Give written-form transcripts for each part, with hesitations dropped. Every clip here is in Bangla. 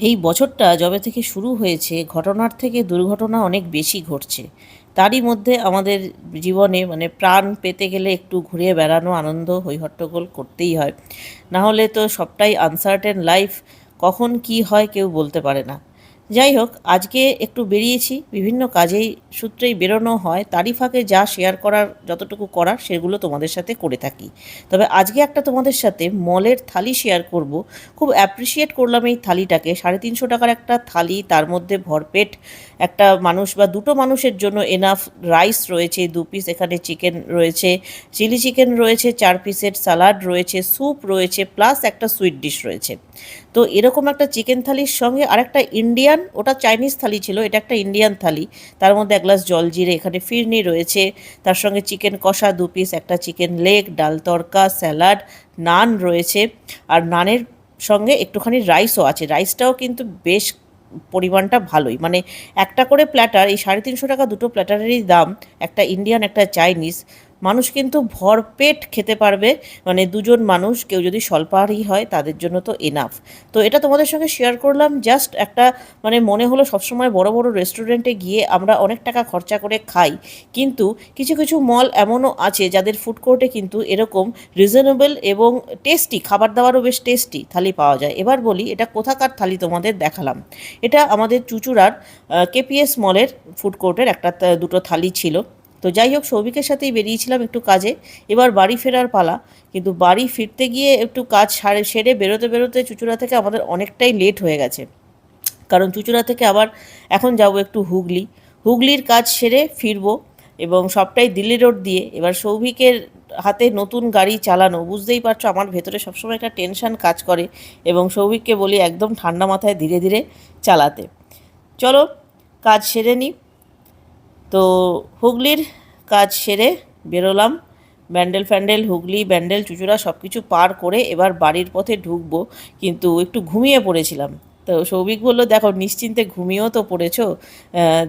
এই বছরটা যবে থেকে শুরু হয়েছে ঘটনার থেকে দুর্ঘটনা অনেক বেশি ঘটছে। তারই মধ্যে আমাদের জীবনে মানে প্রাণ পেতে গেলে একটু ঘুরে বেড়ানো, আনন্দ, হইহট্টগোল করতেই হয়। না হলে তো সবটাই আনসার্টেন লাইফ, কখন কি হয় কেউ বলতে পারে না। যাই হোক, আজকে একটু বেরিয়েছি, বিভিন্ন কাজেই সূত্রেই বেরোনো হয়, তারই ফাঁকে যা শেয়ার করার যতটুকু করার সেগুলো তোমাদের সাথে করে থাকি। তবে আজকে একটা তোমাদের সাথে মলের থালি শেয়ার করব। খুব অ্যাপ্রিসিয়েট করলাম এই থালিটাকে, 350 টাকার একটা থালি, তার মধ্যে ভরপেট একটা মানুষ বা দুটো মানুষের জন্য এনাফ রাইস রয়েছে, 2 পিস এখানে চিকেন রয়েছে, চিলি চিকেন রয়েছে, 4 পিসের সালাড রয়েছে, স্যুপ রয়েছে, প্লাস একটা সুইট ডিশ রয়েছে। তো এরকম একটা চিকেন থালির সঙ্গে আরেকটা ইন্ডিয়ান, ওটা চাইনিজ থালি ছিল, এটা একটা ইন্ডিয়ান থালি, তার মধ্যে 1 গ্লাস জলজিরে, এখানে ফিরনি রয়েছে, তার সঙ্গে চিকেন কষা 2 পিস, একটা চিকেন লেগ, ডাল তড়কা, স্যালাড, নান রয়েছে। আর নানের সঙ্গে একটুখানি রাইসও আছে, রাইসটাও কিন্তু বেশ পরিমাণটা ভালোই, মানে একটা করে প্ল্যাটার, এই 350 টাকা দুটো প্ল্যাটারেরই দাম, একটা ইন্ডিয়ান একটা চাইনিজ। মানুষ কিন্তু ভরপেট খেতে পারবে, মানে দুজন মানুষ, কেউ যদি স্বল্পাহারী হয় তাদের জন্য তো এনাফ। তো এটা তোমাদের সঙ্গে শেয়ার করলাম, জাস্ট একটা মানে মনে হলো সবসময় বড় বড় রেস্টুরেন্টে গিয়ে আমরা অনেক টাকা খরচা করে খাই, কিন্তু কিছু কিছু মল এমনও আছে যাদের ফুড কোর্টে কিন্তু এরকম রিজনেবল এবং টেস্টি খাবার দাবারও বেশ টেস্টি থালি পাওয়া যায়। এবার বলি এটা কোথাকার থালি তোমাদের দেখালাম। এটা আমাদের চুঁচুড়ার কেপিএস মলের ফুড কোর্টের একটা দুটো থালি ছিল। তো যাই হোক, সৌভিকের সাথেই বেরিয়েছিলাম একটু কাজে, এবার বাড়ি ফেরার পালা। কিন্তু বাড়ি ফিরতে গিয়ে একটু কাজ সেরে বেরোতে বেরোতে চুঁচুড়া থেকে আমাদের অনেকটাই লেট হয়ে গেছে। কারণ চুঁচুড়া থেকে আবার এখন যাব একটু হুগলি, হুগলির কাজ সেরে ফিরবো, এবং সবটাই দিল্লি রোড দিয়ে। এবার সৌভিকের হাতে নতুন গাড়ি চালানো, বুঝতেই পারছো আমার ভেতরে সবসময় একটা টেনশন কাজ করে, এবং সৌভিককে বলি একদম ঠান্ডা মাথায় ধীরে ধীরে চালাতে। চলো কাজ সেরে নিই। তো হুগলির কাজ সেরে বেরোলাম, ব্যান্ডেল ফ্যান্ডেল, হুগলি ব্যান্ডেল চুঁচুড়া সব কিছু পার করে এবার বাড়ির পথে ঢুকবো। কিন্তু একটু ঘুমিয়ে পড়েছিলাম। তো সৌভিক বললো, দেখো নিশ্চিন্তে ঘুমিয়েও তো পড়েছো।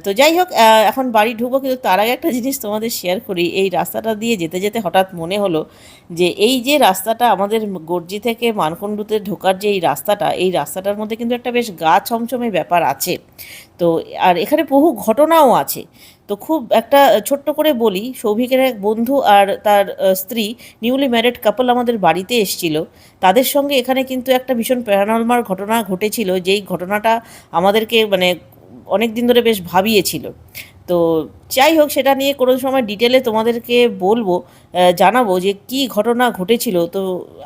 তো যাই হোক, এখন বাড়ি ঢুকবো, কিন্তু তার আগে একটা জিনিস তোমাদের শেয়ার করি। এই রাস্তাটা দিয়ে যেতে যেতে হঠাৎ মনে হলো যে এই যে রাস্তাটা আমাদের গর্জি থেকে মানকুণ্ডুতে ঢোকার যে এই রাস্তাটা, এই রাস্তাটার মধ্যে কিন্তু একটা বেশ গা ছমছমে ব্যাপার আছে। তো আর এখানে বহু ঘটনাও আছে। তো খুব একটা ছোট্ট করে বলি, সৌভিকের এক বন্ধু আর তার স্ত্রী, নিউলি ম্যারিড কাপল আমাদের বাড়িতে এসেছিল। তাদের সঙ্গে এখানে কিন্তু একটা ভীষণ প্যারানর্মাল ঘটনা ঘটেছিল, যেই ঘটনাটা আমাদেরকে মানে অনেক দিন ধরে বেশ ভাবিয়েছিল। তো যাই হোক, সেটা নিয়ে কোনো সময় ডিটেলে তোমাদেরকে বলবো, জানাবো যে কি ঘটনা ঘটেছিল। তো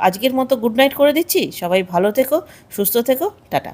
আজকের মতো গুড নাইট করে দিচ্ছি, সবাই ভালো থেকো, সুস্থ থেকো, টাটা।